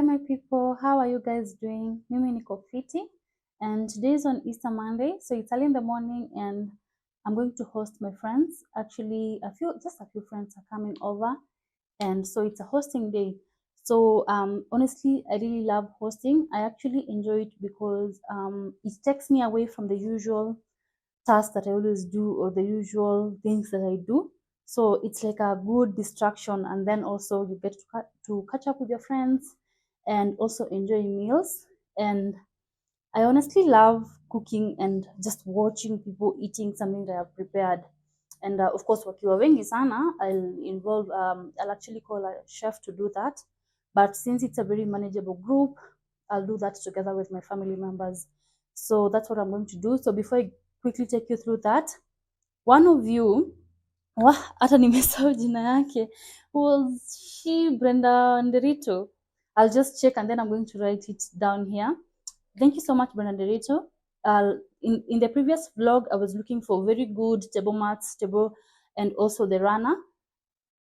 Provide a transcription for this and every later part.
Hi my people, how are you guys doing? Mimi niko fiti, and today is on Easter Monday, so it's early in the morning and I'm going to host my friends. Actually, just a few friends are coming over, and so it's a hosting day. So honestly, I really love hosting. I actually enjoy it because it takes me away from the usual tasks that I always do or the usual things that I do. So it's like a good distraction, and then also you get to catch up with your friends and also enjoy meals. And I honestly love cooking and just watching people eating something that I've prepared. And of course, wakiwa wengi sana, I'll actually call a chef to do that. But since it's a very manageable group, I'll do that together with my family members. So that's what I'm going to do. So before I quickly take you through that, one of you, hata nimesahau jina yake, was she Brenda Nderito? I'll just check and then I'm going to write it down here. Thank you so much, Brenda Nderito. In the previous vlog, I was looking for very good table mats, and also the runner.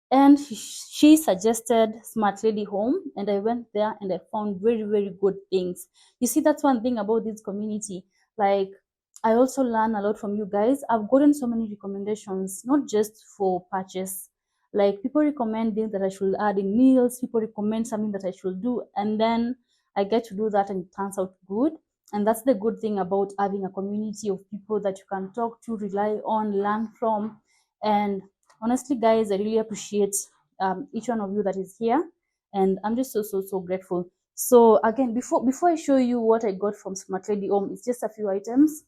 And she suggested Smart Lady Home, and I went there and I found very, very good things. You see, that's one thing about this community. Like, I also learn a lot from you guys. I've gotten so many recommendations, not just for purchase. Like, people recommend things that I should add in meals, people recommend something that I should do, and then I get to do that and it turns out good. And that's the good thing about having a community of people that you can talk to, rely on, learn from. And honestly, guys, I really appreciate each one of you that is here, and I'm just so grateful. So again, before I show you what I got from Smart Lady Home, it's just a few items.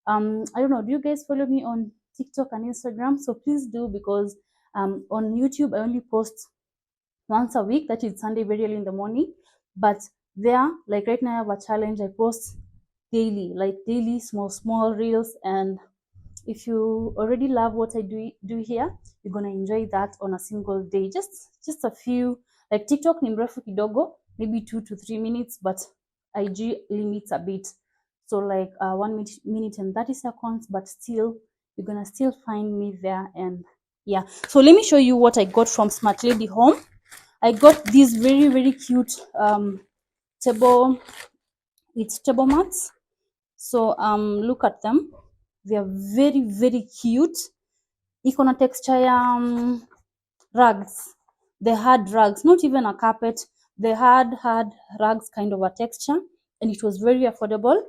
I don't know, do you guys follow me on TikTok and Instagram? So please do, because on YouTube I only post once a week, that is Sunday very early in the morning. But there, like right now, I have a challenge. I post daily, like daily small reels. And if you already love what I do here, you're gonna enjoy that on a single day. Just a few, like TikTok ni mrefu kidogo, maybe 2 to 3 minutes, but IG limits a bit. So like 1 minute and 30 seconds, but still, you're gonna still find me there. And yeah, so let me show you what I got from Smart Lady Home. I got these very cute table mats. So look at them. They are very cute. Iko na texture ya rugs. They had rugs, not even a carpet. They had rugs, kind of a texture, and it was very affordable.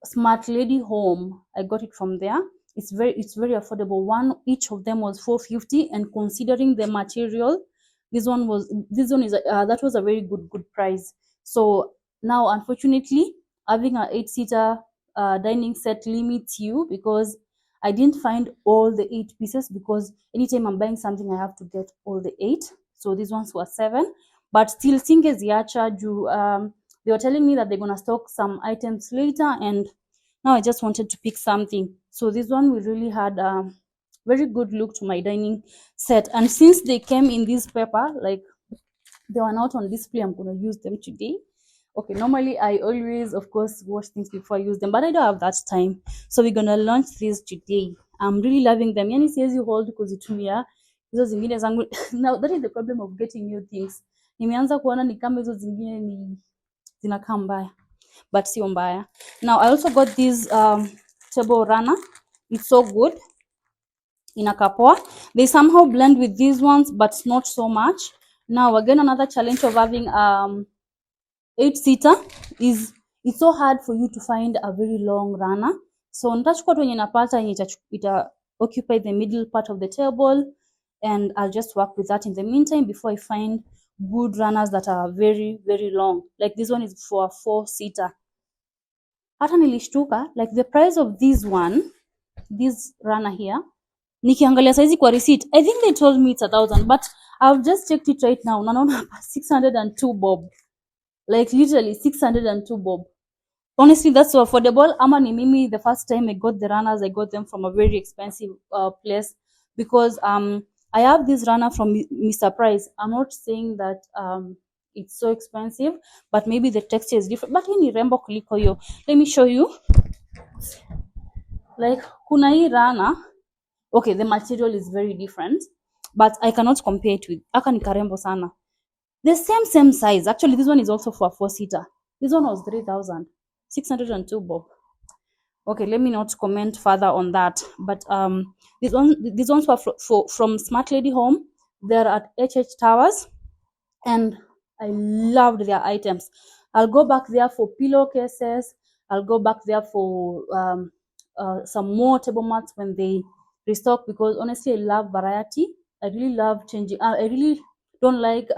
Smart Lady Home, I got it from there. It's very affordable. Each of them was $4.50, and considering the material, that was a very good price. So now, unfortunately, having an 8-seater dining set limits you, because I didn't find all the 8 pieces, because anytime I'm buying something, I have to get all the 8. So these ones were 7, but still singeziacha juu they were telling me that they're gonna stock some items later, and now I just wanted to pick something. So this one will really had a very good look to my dining set. And since they came in this paper, like they were not on display, I'm gonna use them today. Okay, normally I always, of course, wash things before I use them, but I don't have that time. So we're gonna launch this today. I'm really loving them. Yani siwezi hold kuzitumia hizo zingine zangu. Now that is the problem of getting new things. Nimeanza kuona ni kama hizo zingine ni zinakaa mbaya, but sio mbaya. Now I also got this table runner. It's so good. Inakaa poa. They somehow blend with these ones, but not so much. Now again, another challenge of having 8-seater is it's so hard for you to find a very long runner. So nitachukua tu yenye napata yenye ita occupy the middle part of the table, and I'll just work with that in the meantime before I find good runners that are very long. Like this one is for a 4-seater. Hata nilishtuka, like the price of this runner here, nikiangalia saizi kwa receipt, I think they told me it's 1,000, but I've just checked it right now. Naona 602 bob. Like literally 602 bob. Honestly, that's so affordable. Ama ni mimi, the first time I got the runners, I got them from a very expensive place, because I have this runner from Mr. Price. I'm not saying that it's so expensive, but maybe the texture is different. But hii ni rembo kuliko hiyo. Let me show you. Like kuna hii runner. Okay, the material is very different, but I cannot compare it with aka ni karembo sana. The same size. Actually, this one is also for a 4-seater. This one was 3,602 bob. Okay, let me not comment further on that. But these ones were from Smart Lady Home. They're at HH Towers, and I loved their items. I'll go back there for pillowcases. I'll go back there for some more table mats when they restock, because honestly, I love variety. I really love changing. I really don't like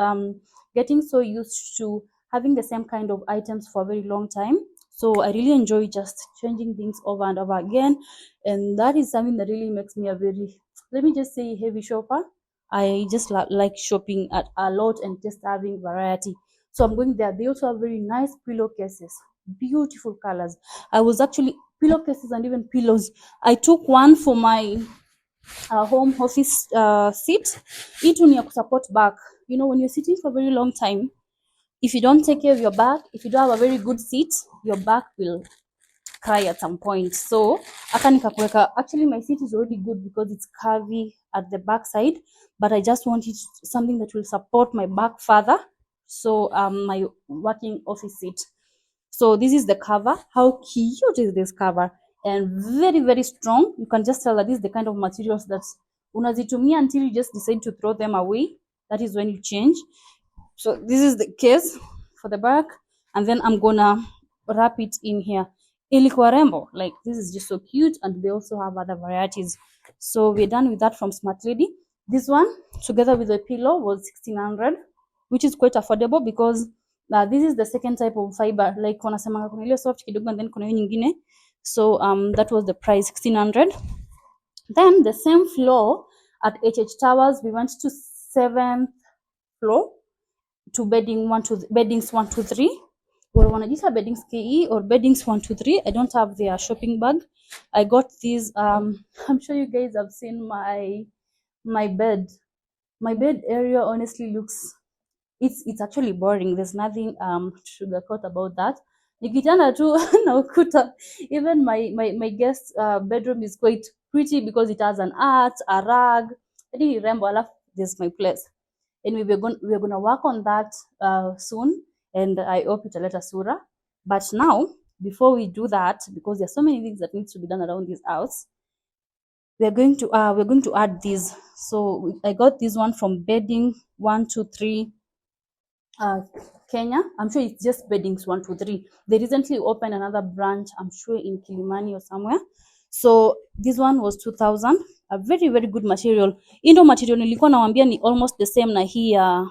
getting so used to having the same kind of items for a very long time. So I really enjoy just changing things over and over again. And that is something that really makes me a very, let me just say, heavy shopper. I just like shopping at a lot and just having variety. So I'm going there. They also have very nice pillowcases, beautiful colors. I was actually pillowcases and even pillows. I took one for my home office seat. It will support back. You know, when you're sitting for a very long time, if you don't take care of your back, if you don't have a very good seat, your back will cry at some point. So actually my seat is already good because it's curvy at the back side, but I just wanted something that will support my back further. So my working office seat. So this is the cover. How cute is this cover? And very, very strong. You can just tell that this is the kind of materials that unazitumia until you just decide to throw them away. That is when you change. So this is the case for the back, and then I'm gonna wrap it in here. Ilikuwa rembo, like this is just so cute, and they also have other varieties. So we're done with that from Smart Lady. This one together with the pillow was 1,600, which is quite affordable because this is the second type of fiber. Like wanasema kuna ile soft kidogo and then kuna hiyo nyingine. So that was the price, 1,600. Then the same floor at HH Towers, we went to 7th floor to beddings 123, or wanajiita beddings KE or beddings 123. I don't have their shopping bag. I got these. I'm sure you guys have seen my bed. My bed area honestly looks, it's actually boring. There's nothing to sugarcoat about that. Nikitanda tu na ukuta. Even my guest bedroom is quite pretty because it has an art, a rug. I didn't remember. I love this my place. Anyway, we're gonna work on that soon, and I hope it'll let us sura. But now, before we do that, because there's so many things that needs to be done around this house, we're going to add these. So I got this one from Bedding 123 Kenya. I'm sure it's just Beddings 123. They recently opened another branch, I'm sure in Kilimani or somewhere. So this one was 2,000. A very, very good material. Indo material nilikuwa nawaambia ni almost the same na hii ya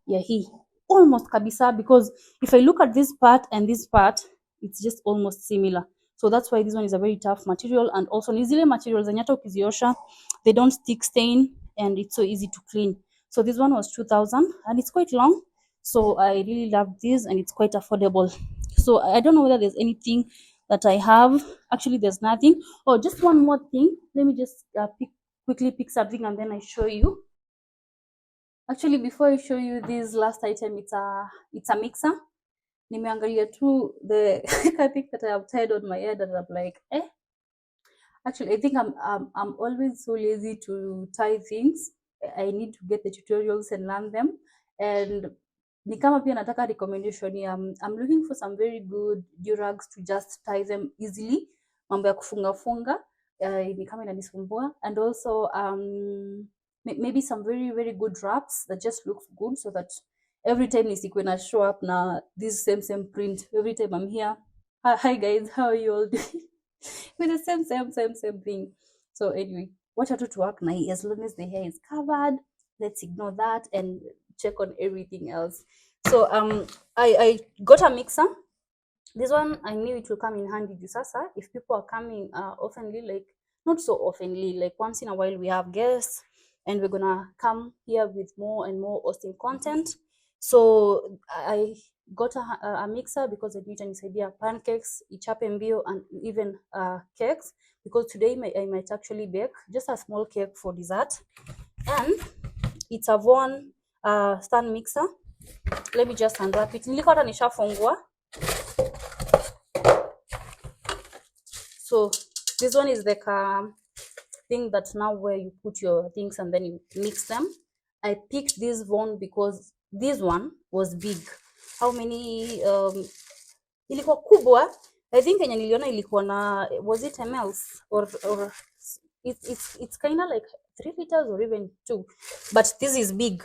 hii. Almost kabisa, because if I look at this part and this part, it's just almost similar. So that's why this one is a very tough material, and also ni zile materials zenye hata ukiziosha they don't stick stain and it's so easy to clean. So this one was 2,000 and it's quite long. So I really love this and it's quite affordable. So I don't know whether there's anything that I have. Actually, there's nothing. Oh, just one more thing. Let me just quickly pick something and then I show you. Actually, before I show you this last item, it's a mixer. Nimeangalia tu the thing that I have tied on my head and I'm like, eh. Actually, I think I'm always so lazy to tie things. I need to get the tutorials and learn them. And ni kama pia nataka recommendation. I'm looking for some very good durags to just tie them easily. Mambo ya kufunga funga ni kama inanisumbua. And also maybe some very, very good wraps that just looks good, so that every time nisikuwe na show up na this same print every time I'm here. Hi guys, how are you all doing? With the same thing. So anyway, watch out to work now. As long as the hair is covered, let's ignore that and check on everything else. So I got a mixer. This one I knew it will come in handy sasa if people are coming oftenly, like not so oftenly, like once in a while we have guests and we're gonna come here with more and more hosting content. So I got a mixer because I did an idea pancakes, ichape mbio, and even cakes, because today I might actually bake just a small cake for dessert. And it's a Von stand mixer. Let me just unwrap it. Nilikuwa hata nishafungua. So this one is like a thing that now where you put your things and then you mix them. I picked this Von because this one was big. How many ilikuwa kubwa. I think yenye niliona ilikuwa na, was it mls or it's kind of like 3 liters or even 2, but this is big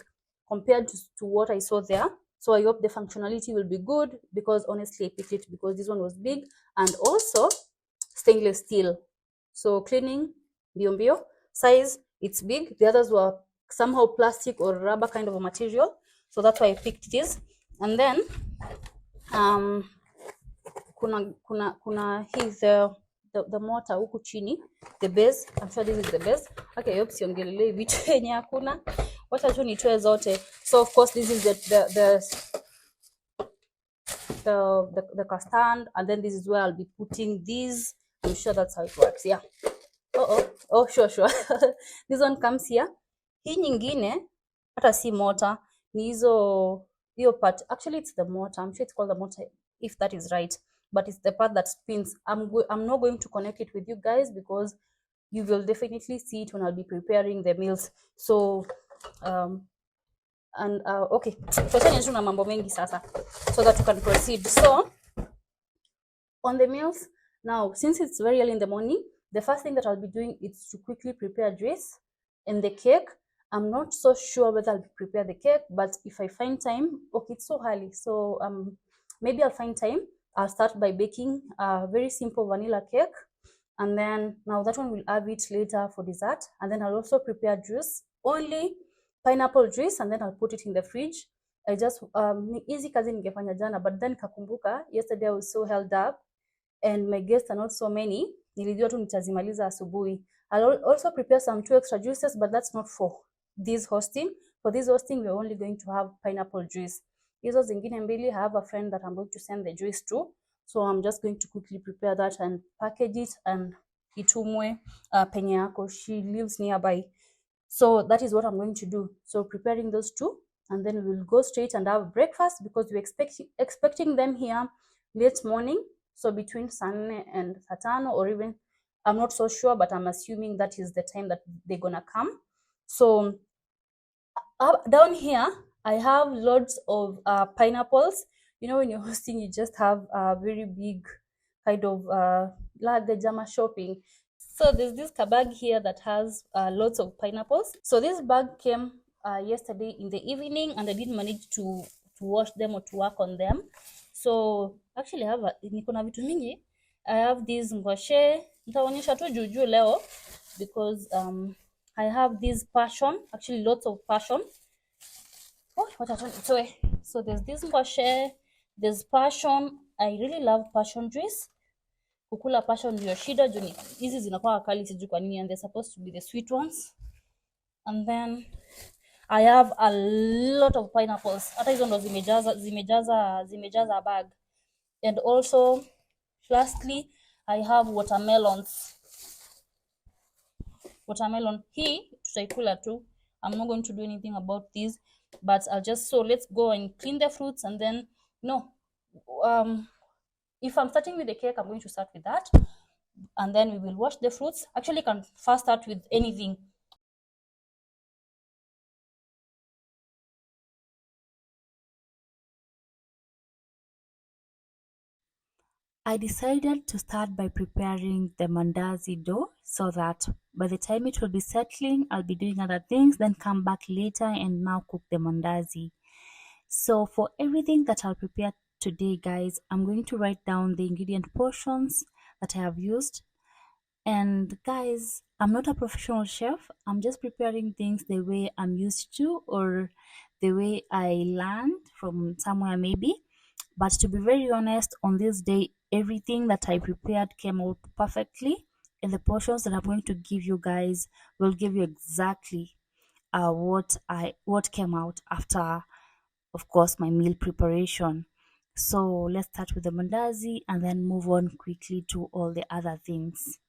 compared to what I saw there. So I hope the functionality will be good, because honestly I picked it because this one was big and also stainless steel. So cleaning mbio, size it's big. The others were somehow plastic or rubber kind of a material, so that's why I picked this. And then kuna his the motor huku chini, the base. I'm sure this is the base. Okay, I hope siongelelei vitu yenye hakuna, wacha tu nitoe zote. So of course this is the car stand, and then this is where I'll be putting these. I'm sure that's how it works. Yeah. Oh sure this one comes here. Hii nyingine hata si motor, ni hiyo part. Actually it's the motor. I'm sure it's called the motor, if that is right, but it's the part that spins. I'm not going to connect it with you guys because you will definitely see it when I'll be preparing the meals. So okay, tuachane tu na mambo mengi sasa so that you can proceed. So on the meals now, since it's very early in the morning, the first thing that I'll be doing is to quickly prepare dress and the cake. I'm not so sure whether I'll prepare the cake, but if I find time, okay, it's so early, so maybe I'll find time. I'll start by baking a very simple vanilla cake, and then now that one will have it later for dessert. And then I'll also prepare juice, only pineapple juice, and then I'll put it in the fridge. I just easy kazi ningefanya jana, but then kakumbuka yesterday I was so held up and my guests are not so many, nilijua tu nitazimaliza asubuhi. I'll also prepare some 2 extra juices, but that's not for this hosting. For this hosting we're only going to have pineapple juice. Hizo zingine mbili, I have a friend that I'm going to send the juice to, so I'm just going to quickly prepare that and package it and itumwe penye yako. She lives nearby, so that is what I'm going to do. So preparing those two, and then we'll go straight and have breakfast because we're expecting them here late morning, so between Sunday and Satano, or even I'm not so sure, but I'm assuming that is the time that they're gonna come. So down here I have loads of pineapples. You know, when you're hosting, you just have a very big kind of like the jama shopping. So there's this bag here that has lots of pineapples. So this bag came yesterday in the evening, and I didn't manage to wash them or to work on them. So actually I have niko na vitu mingi. I have this ngoshe, nitaonyesha tu juu leo because I have this passion, actually lots of passion. Oh, what I told you. So there's this ngoshe, there's passion. I really love passion juice. Kukula passion ndio shida juu hizi zinakuwa kali sijui kwa nini, and they're supposed to be the sweet ones. And then I have a lot of pineapples. Hata hizo ndo zimejaza bag. And also lastly I have watermelons. Watermelon hii tutaikula tu. I'm not going to do anything about this, but I'll just, so let's go and clean the fruits, and then if I'm starting with the cake, I'm going to start with that, and then we will wash the fruits. Actually, you can first start with anything. I decided to start by preparing the mandazi dough so that by the time it will be settling, I'll be doing other things, then come back later and now cook the mandazi. So for everything that I'll prepare today, guys, I'm going to write down the ingredient portions that I have used. And guys, I'm not a professional chef. I'm just preparing things the way I'm used to, or the way I learned from somewhere maybe. But to be very honest, on this day, everything that I prepared came out perfectly, and the portions that I'm going to give you guys will give you exactly what came out after, of course, my meal preparation. So let's start with the mandazi and then move on quickly to all the other things.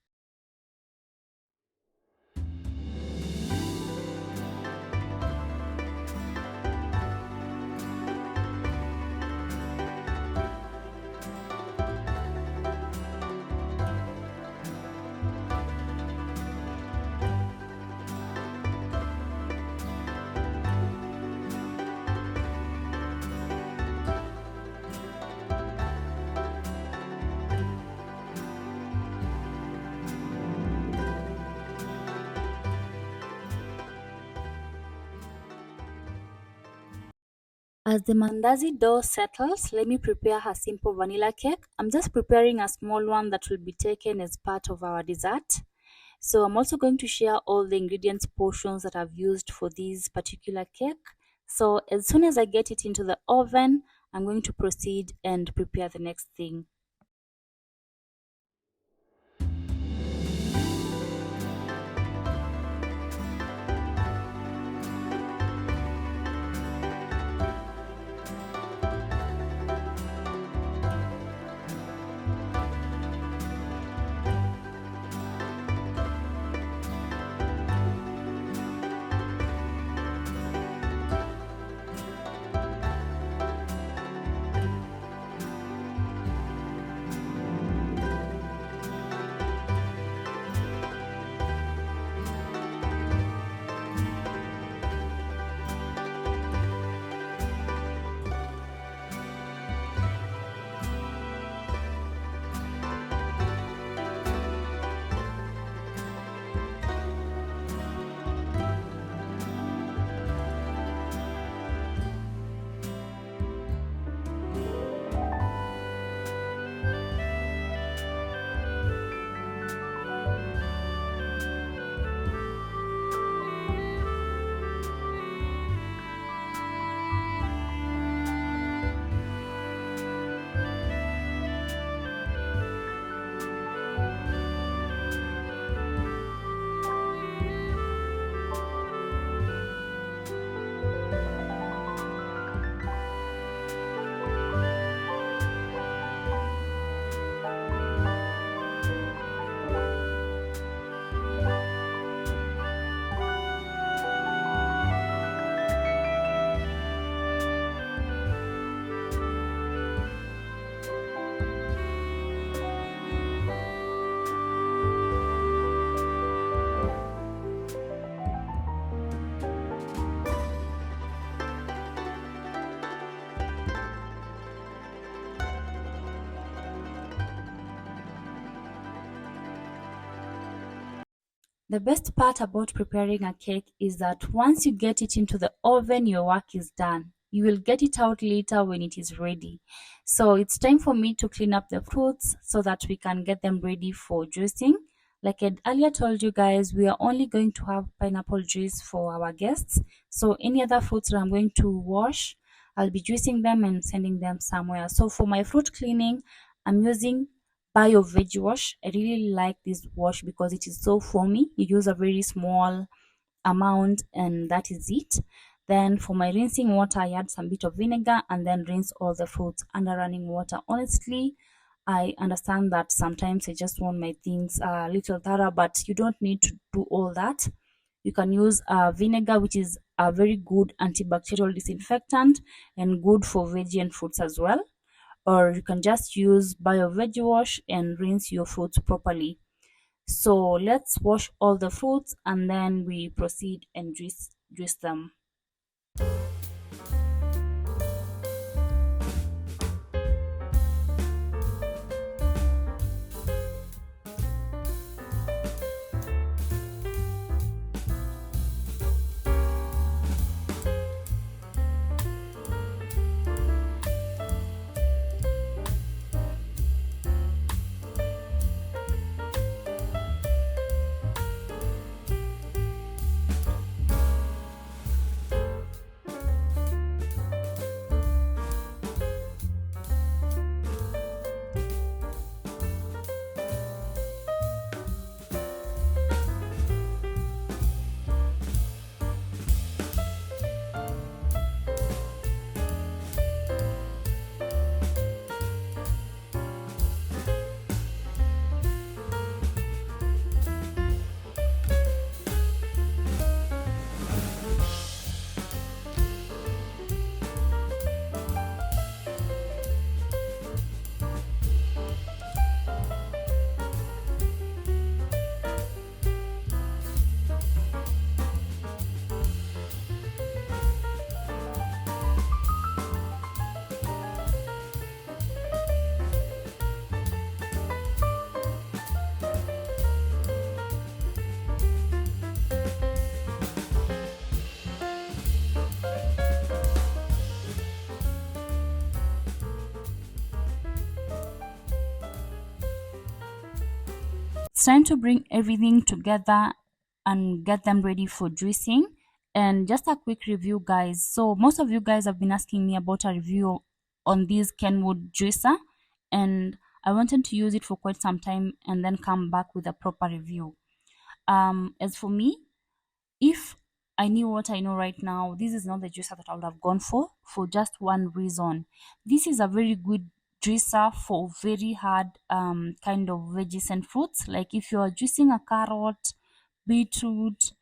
As the Mandazi dough settles, let me prepare a simple vanilla cake. I'm just preparing a small one that will be taken as part of our dessert. So I'm also going to share all the ingredients portions that I've used for this particular cake. So as soon as I get it into the oven, I'm going to proceed and prepare the next thing. The best part about preparing a cake is that once you get it into the oven, your work is done. You will get it out later when it is ready. So it's time for me to clean up the fruits so that we can get them ready for juicing. Like I earlier told you guys, we are only going to have pineapple juice for our guests. So any other fruits that I'm going to wash, I'll be juicing them and sending them somewhere. So for my fruit cleaning, I'm using bio veg wash. I really like this wash because it is so foamy. You use a very small amount and that is it. Then for my rinsing water, I add some bit of vinegar and then rinse all the fruits under running water. Honestly, I understand that sometimes I just want my things a little thorough, but you don't need to do all that. You can use vinegar, which is a very good antibacterial disinfectant and good for veggie and fruits as well. Or you can just use bio veg wash and rinse your fruits properly. So let's wash all the fruits and then we proceed and juice them. it's time to bring everything together and get them ready for juicing. And just a quick review, guys. So most of you guys have been asking me about a review on this Kenwood juicer, and I wanted to use it for quite some time and then come back with a proper review. As for me, if I knew what I know right now, this is not the juicer that I would have gone for just one reason. This is a very good juicer for very hard kind of veggies and fruits. Like if you are juicing a carrot, beetroot,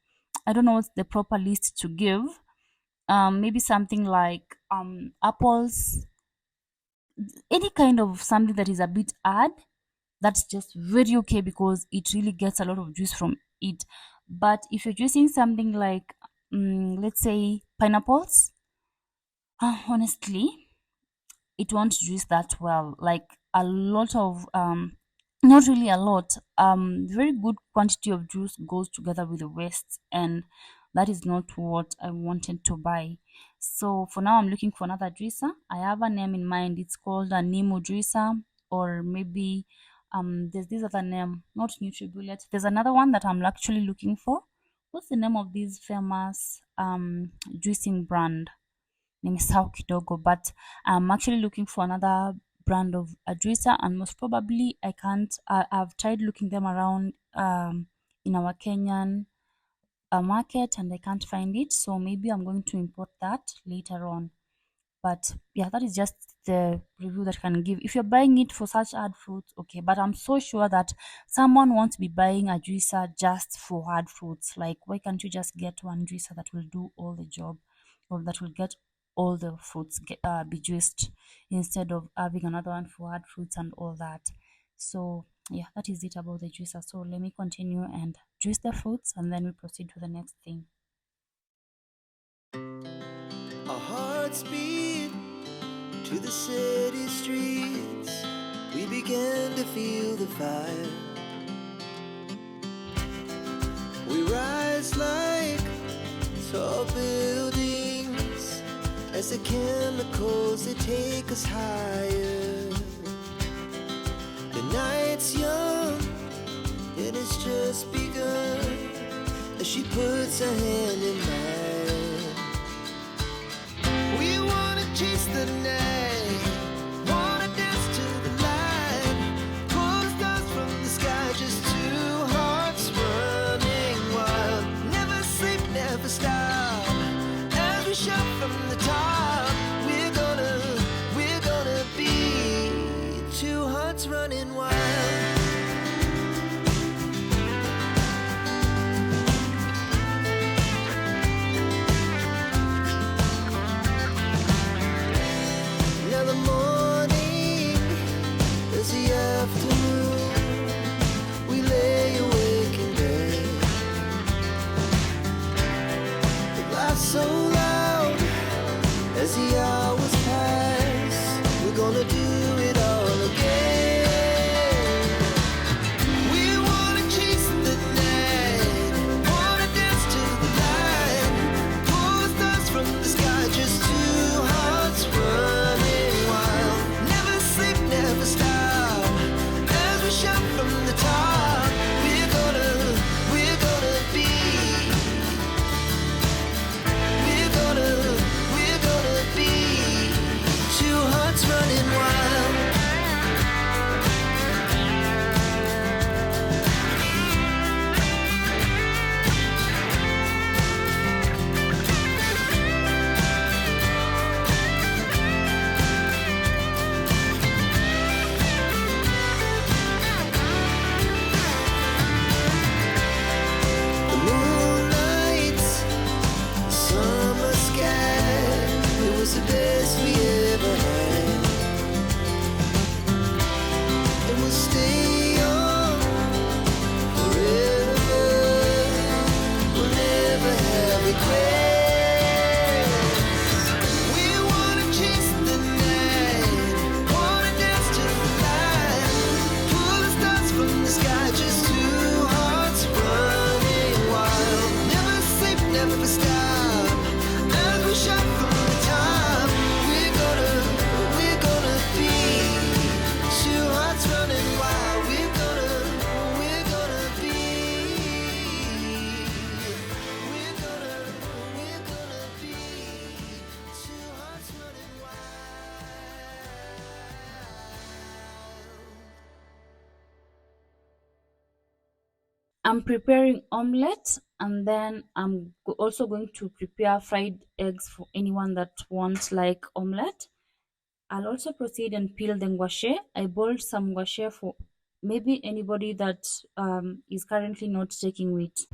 I don't know what's the proper list to give. Maybe something like apples, any kind of something that is a bit hard, that's just very okay because it really gets a lot of juice from it. But if you're juicing something like let's say pineapples, honestly it won't juice that well. Like a lot of not really a lot, very good quantity of juice goes together with the waste, and that is not what I wanted to buy. So for now I'm looking for another juicer. I have a name in mind. It's called a Nemo juicer, or maybe there's this other name, not Nutribullet. There's another one that I'm actually looking for. What's the name of this famous juicing brand? Nimesahau kidogo, but I'm actually looking for another brand of a juicer, and most probably I can't. I've tried looking them around in our Kenyan market, and I can't find it. So maybe I'm going to import that later on. But yeah, that is just the review that I can give. If you're buying it for such hard fruits, okay. But I'm so sure that someone wants to be buying a juicer just for hard fruits. Like, why can't you just get one juicer that will do all the job, or that will get all the fruits be juiced, instead of having another one for hard fruits and all that? So yeah, that is it about the juicer. So let me continue and juice the fruits, and then we proceed to the next thing. Our hearts beat to the city streets. We began to feel the fire. We rise like tall buildings as the chemicals, they take us higher. The night's young and it's just begun as she puts her hand in mine. We wanna chase the night, wanna dance to the light, pull the stars from the sky, just two hearts running wild. Never sleep, never stop, as we shout from the top. We're gonna be two hearts running wild. The morning is the afternoon. We lay awake in bed. The laughs so loud as the hours pass. We're gonna do it all again. We wanna chase the night, wanna dance to the light, pull the stars from the sky, just two hearts running. Never stop, as we shout from the top. We're gonna be, we're gonna be two hearts running wild. I'm preparing omelette, and then I'm also going to prepare fried eggs for anyone that wants like omelette. I'll also proceed and peel the ngwashe. I boiled some ngwashe for maybe anybody that is currently not taking wheat.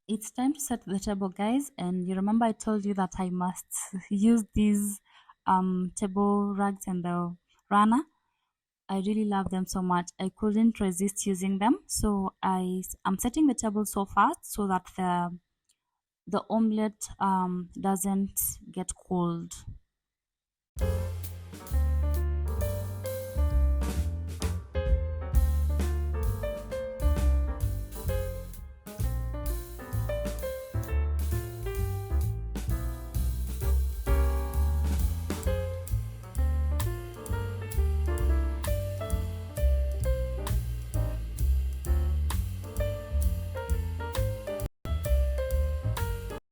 It's time to set the table, guys, and you remember I told you that I must use these table rugs and the runner. I really love them so much. I couldn't resist using them, so I'm setting the table so fast so that the omelette doesn't get cold.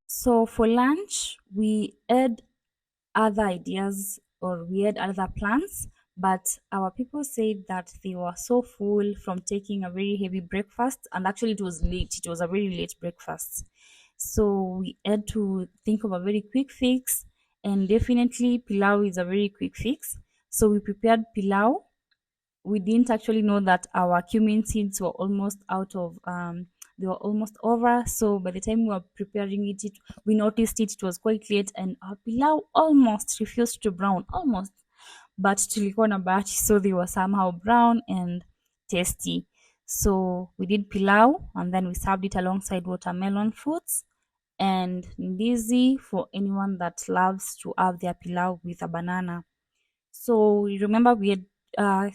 So for lunch, we had other ideas or we had other plans, but our people said that they were so full from taking a very heavy breakfast, and actually it was late. It was a very late breakfast. So we had to think of a very quick fix, and definitely pilau is a very quick fix. So we prepared pilau. We didn't actually know that our cumin seeds were almost out of they were almost over. So by the time we were preparing it, we noticed it was quite late, and our pilau almost refused to brown, almost. But tulikuwa na bahati, so they were somehow brown and tasty. So we did pilau, and then we served it alongside watermelon fruits and ndizi for anyone that loves to have their pilau with a banana. So remember we had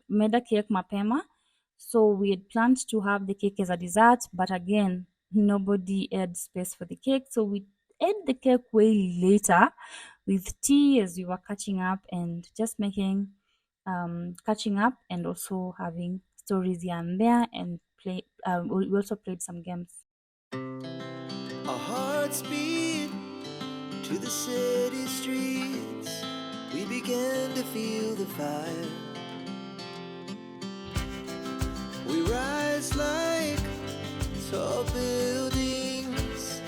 made a cake mapema. So we had planned to have the cake as a dessert, but again, nobody had space for the cake. So we ate the cake way later with tea as we were catching up and just making catching up and also having stories here and there and play we also played some games. Our hearts beat to the city streets. We began to feel the fire. We rise like tall buildings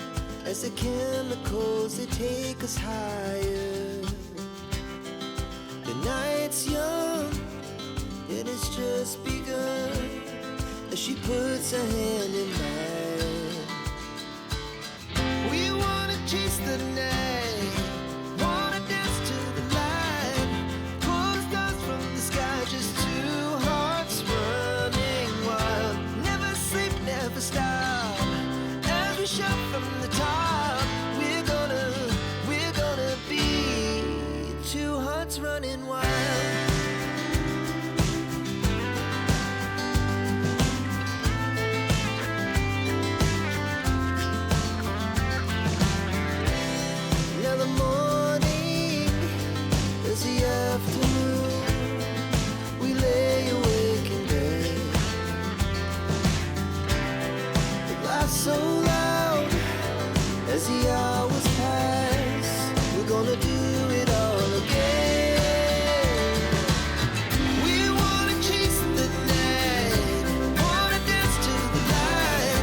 as the chemicals they take us higher. The night's young and it's just begun as she puts her hand in mine. We wanna chase the night, wanna dance to the light, pull stars from the sky, just two hearts running wild. Never sleep, never stop, as we shout from the top. We're gonna be two hearts running wild. Now the morning is the afternoon. We lay awake in bed. The laughs so loud as the hours pass. We're gonna do it all again. We wanna chase the night, wanna dance to the light,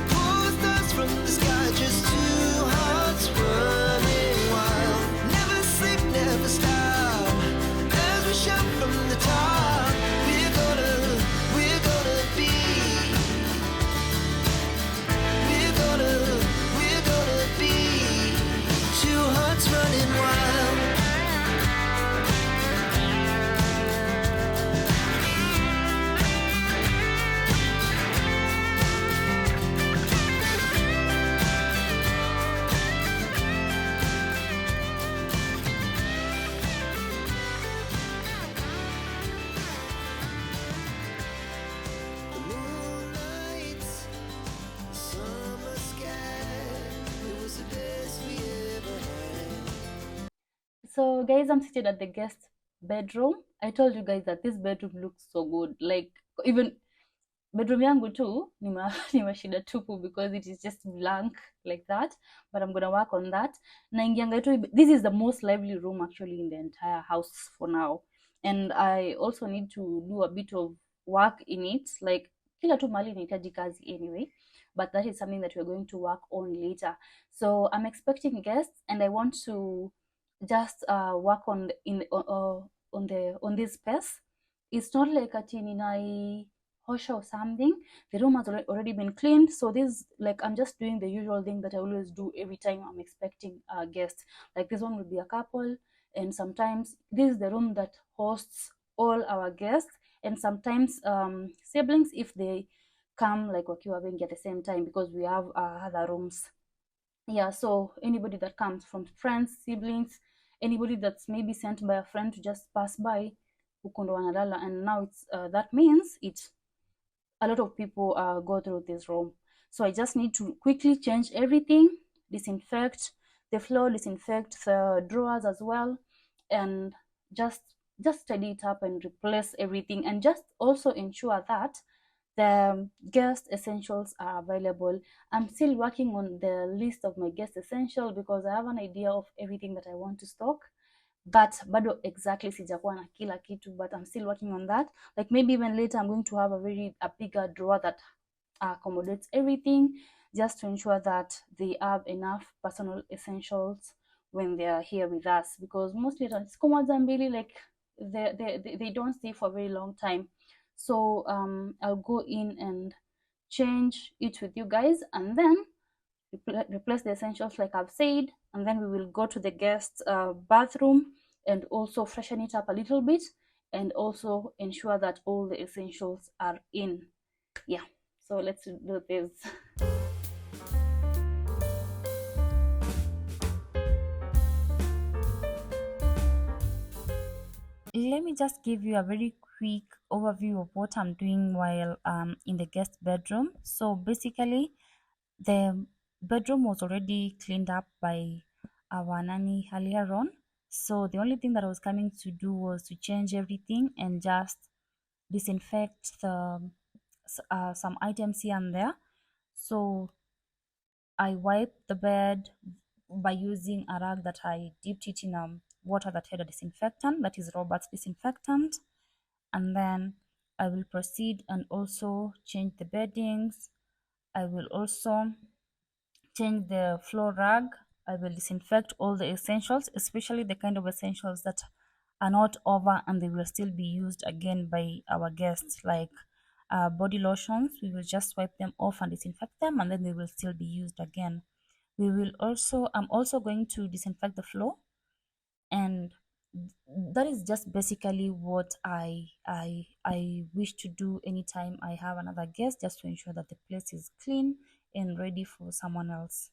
pull stars from the sky, just two hearts running wild. Never sleep, never stop, as we shout from the top. We're gonna be, we're gonna be two hearts running wild. The moonlight, summer sky, it was the best we ever had. So guys, I'm seated at the guest bedroom. I told you guys that this bedroom looks so good. Like, even bedroom yangu too nimeshida tupu because it is just blank like that, but I'm gonna work on that. Naingianga tu, this is the most lively room actually in the entire house for now, and I also need to do a bit of work in it, like kila tu mali inahitaji kazi anyway, but that is something that we're going to work on later. So I'm expecting guests and I want to just work on on this space. It's not like a tini hosha or something. The room has already been cleaned, so this, like, I'm just doing the usual thing that I always do every time I'm expecting a guest. Like, this one will be a couple, and sometimes this is the room that hosts all our guests, and sometimes siblings if they come like wakiwa wengi at the same time, because we have other rooms. Yeah, so anybody that comes, from friends, siblings, anybody that's maybe sent by a friend to just pass by, huko ndo wanalala, and now it's that means a lot of people go through this room. So I just need to quickly change everything, disinfect the floor, disinfect the drawers as well, and just tidy it up and replace everything, and just also ensure that the guest essentials are available. I'm still working on the list of my guest essential because I have an idea of everything that I want to stock, but bado exactly sijakuwa na kila kitu, but I'm still working on that. Like, maybe even later I'm going to have a bigger drawer that accommodates everything, just to ensure that they have enough personal essentials when they are here with us, because mostly siku moja mbili, like, they don't stay for a very long time. So I'll go in and change it with you guys, and then replace the essentials like I've said, and then we will go to the guest bathroom and also freshen it up a little bit, and also ensure that all the essentials are in. Yeah, so let's do this. Let me just give you a very quick overview of what I'm doing while in the guest bedroom. So basically, the bedroom was already cleaned up by our nanny earlier on. So the only thing that I was coming to do was to change everything and just disinfect some items here and there. So I wiped the bed by using a rag that I dipped it in water that had a disinfectant, that is Robert's disinfectant. And then I will proceed and also change the beddings. I will also change the floor rug. I will disinfect all the essentials, especially the kind of essentials that are not over and they will still be used again by our guests, like body lotions. We will just wipe them off and disinfect them, and then they will still be used again. I'm also going to disinfect the floor, and that is just basically what I wish to do anytime I have another guest, just to ensure that the place is clean and ready for someone else.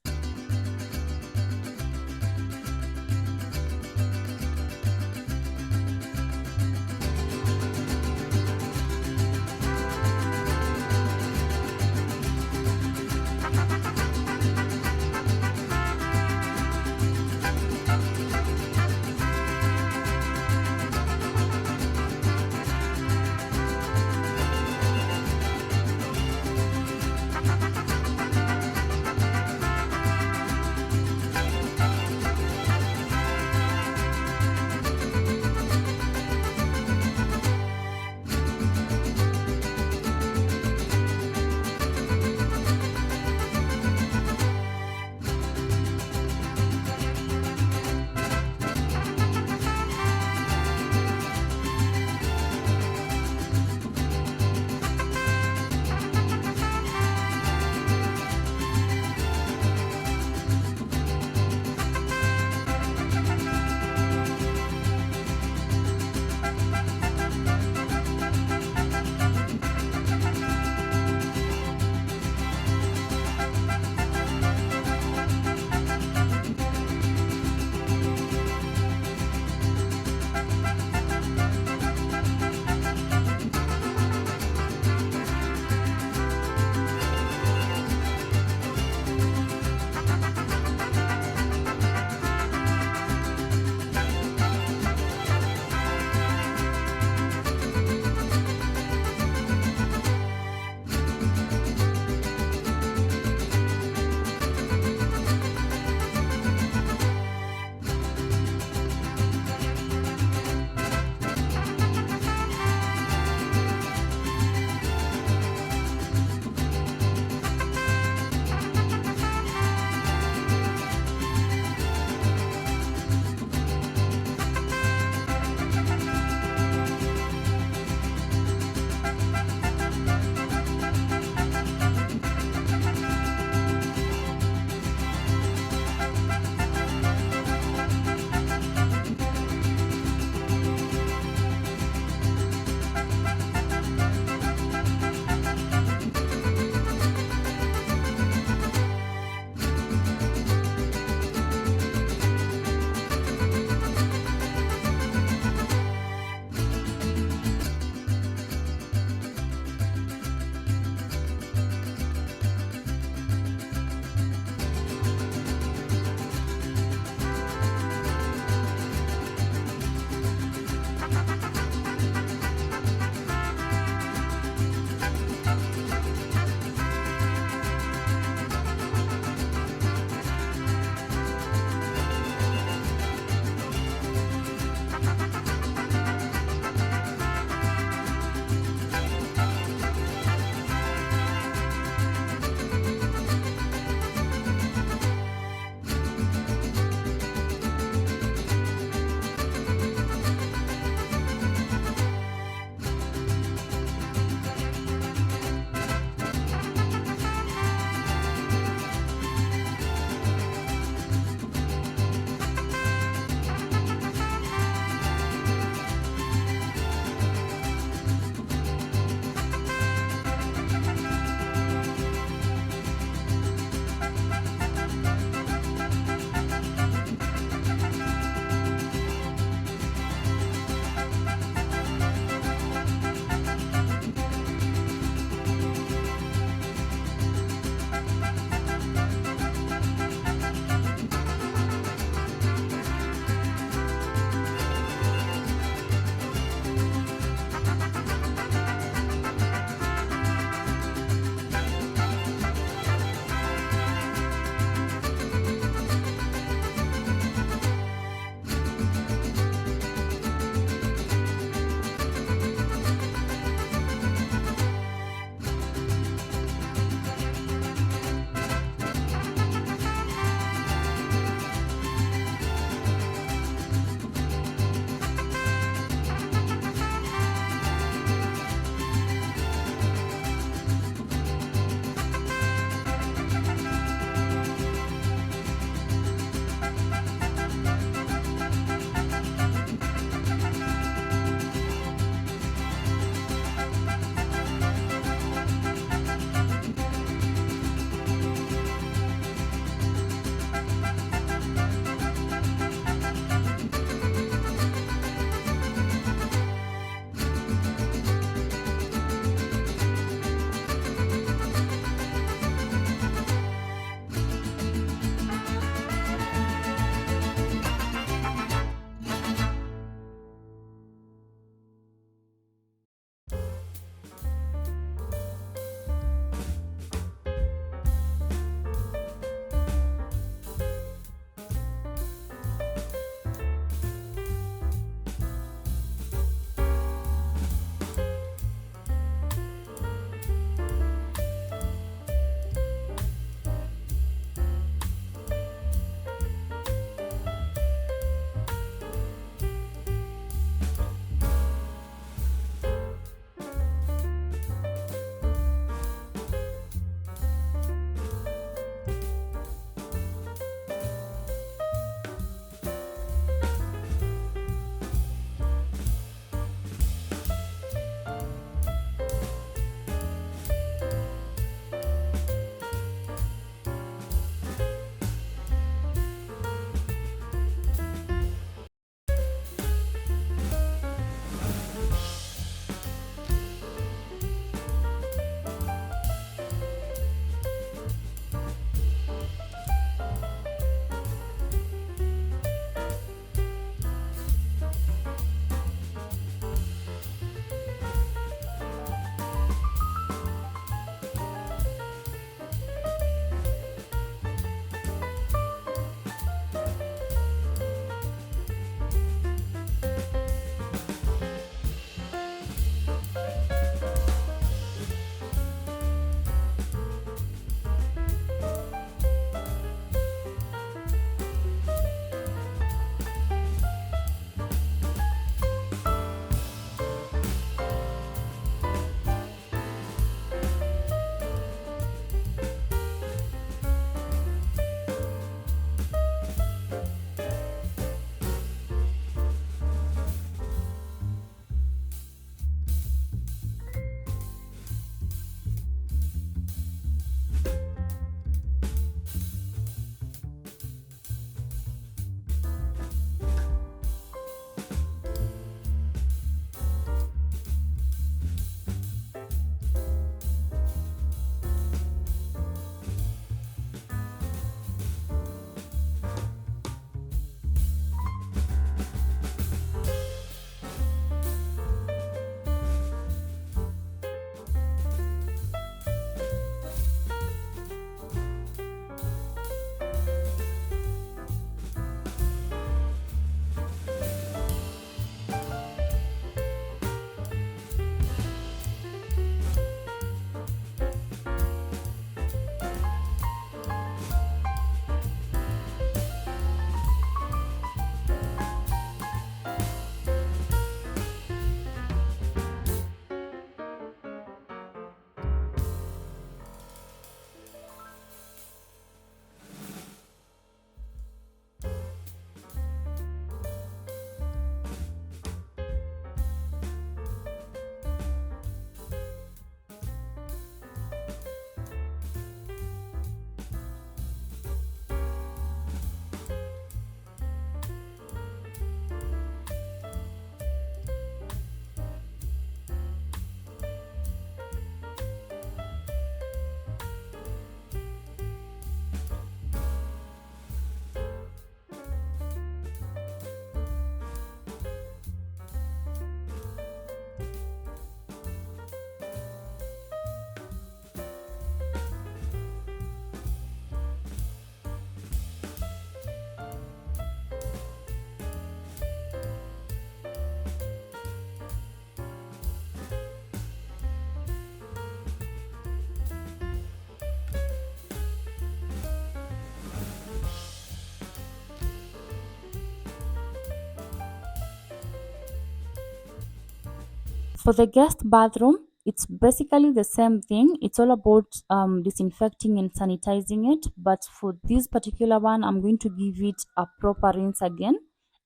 For the guest bathroom, it's basically the same thing. It's all about disinfecting and sanitizing it. But for this particular one, I'm going to give it a proper rinse again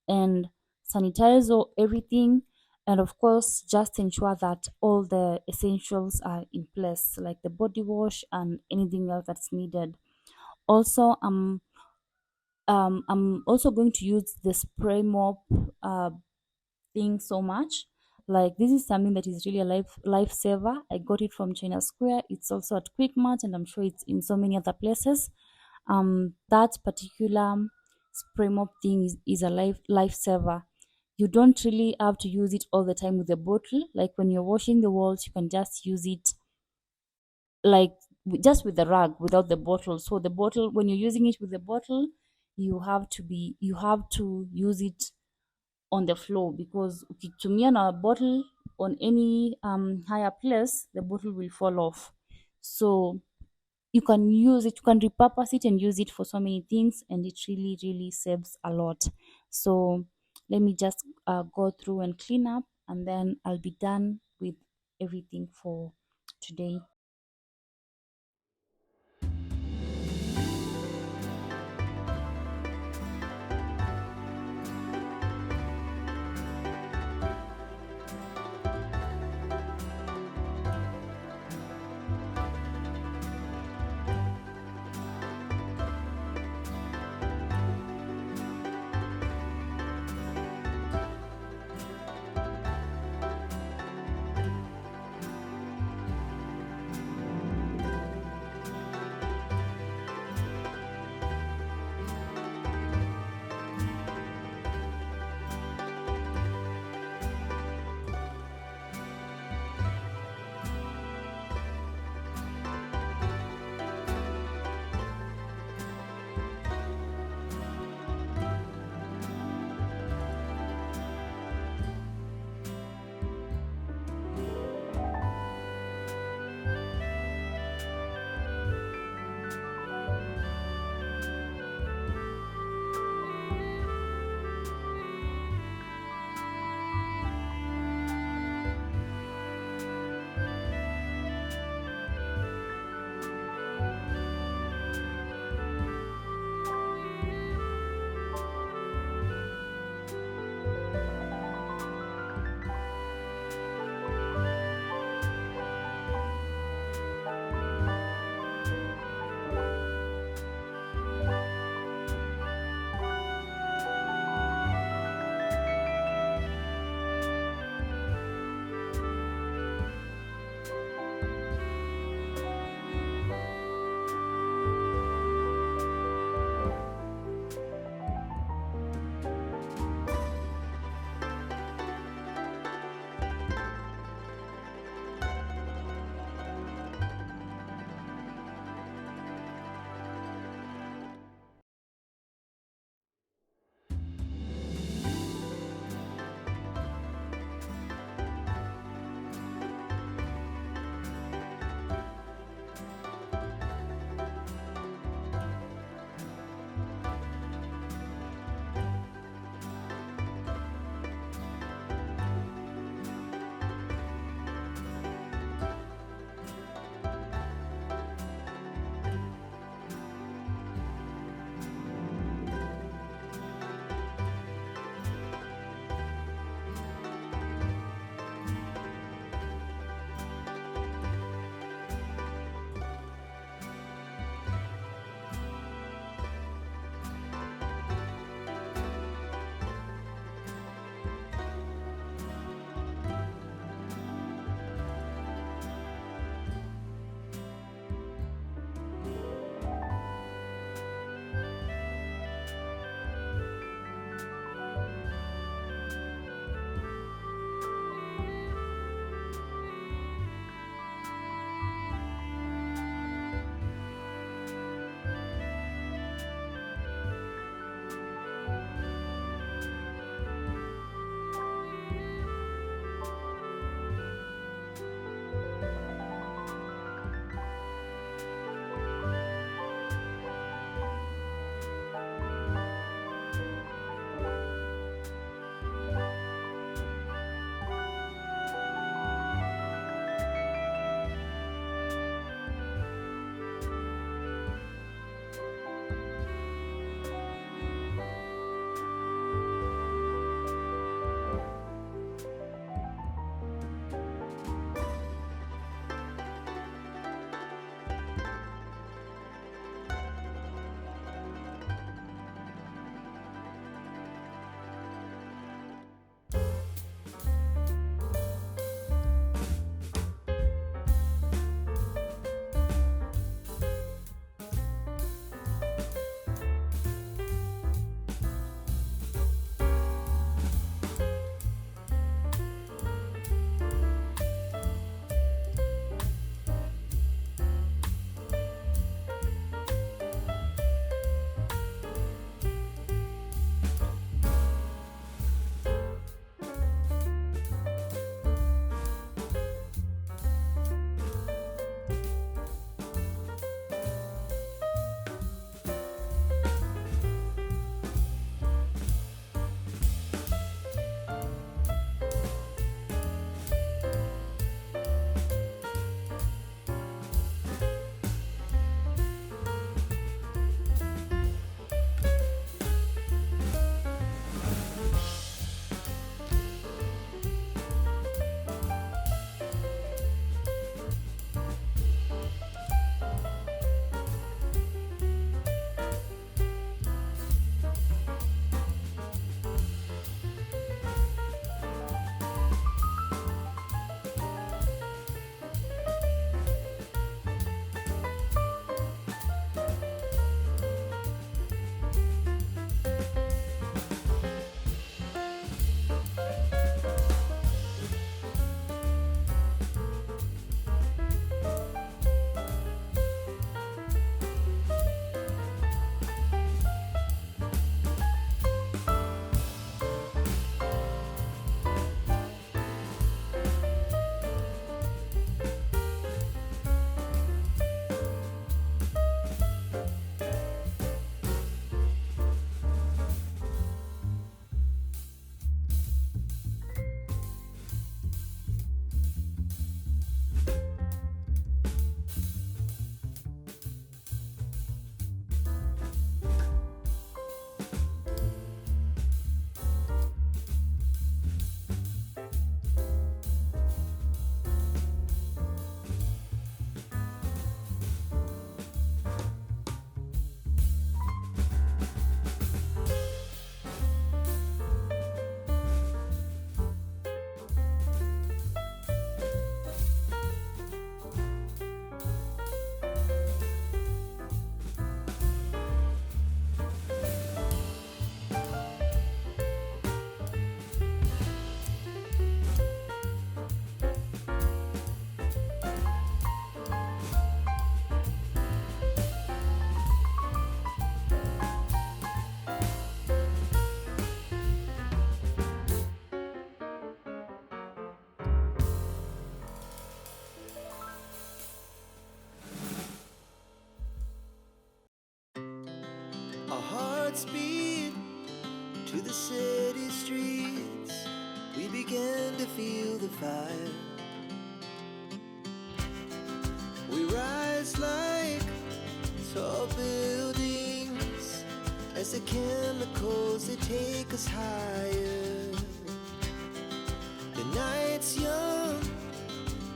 and sanitize everything. And of course, just ensure that all the essentials are in place, like the body wash and anything else that's needed. Also, I'm also going to use the spray mop uh, thing so much. Like this is something that is really a lifesaver. I got it from China Square. It's also at Quickmart, and I'm sure it's in so many other places. That particular spray mop thing is a lifesaver. You don't really have to use it all the time with the bottle. Like when you're washing the walls, you can just use it like just with the rag without the bottle. So the bottle, when you're using it with the bottle, you have to use it on the floor, because ukitumia na bottle on any higher place, the bottle will fall off. So you can use it, you can repurpose it and use it for so many things, and it really saves a lot. So let me just go through and clean up, and then I'll be done with everything for today. the city streets, we began to feel the fire. We rise like tall buildings as the chemicals, they take us higher. The night's young,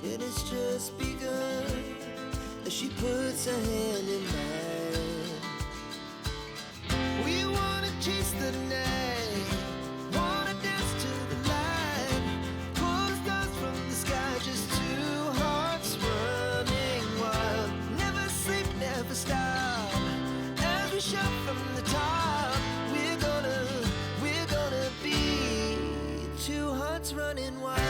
it has just begun, as she puts her hand in mine. We wanna chase the night, wanna dance to the light, pull the stars from the sky, just two hearts running wild. Never sleep, never stop, as we shout from the top. We're gonna be two hearts running wild.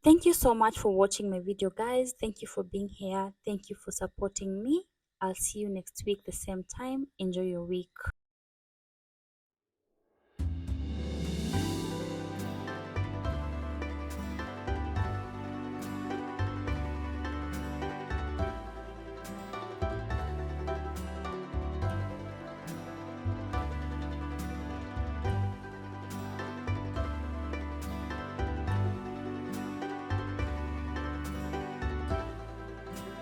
Thank you so much for watching my video, guys. Thank you for being here. Thank you for supporting me. I'll see you next week the same time. Enjoy your week.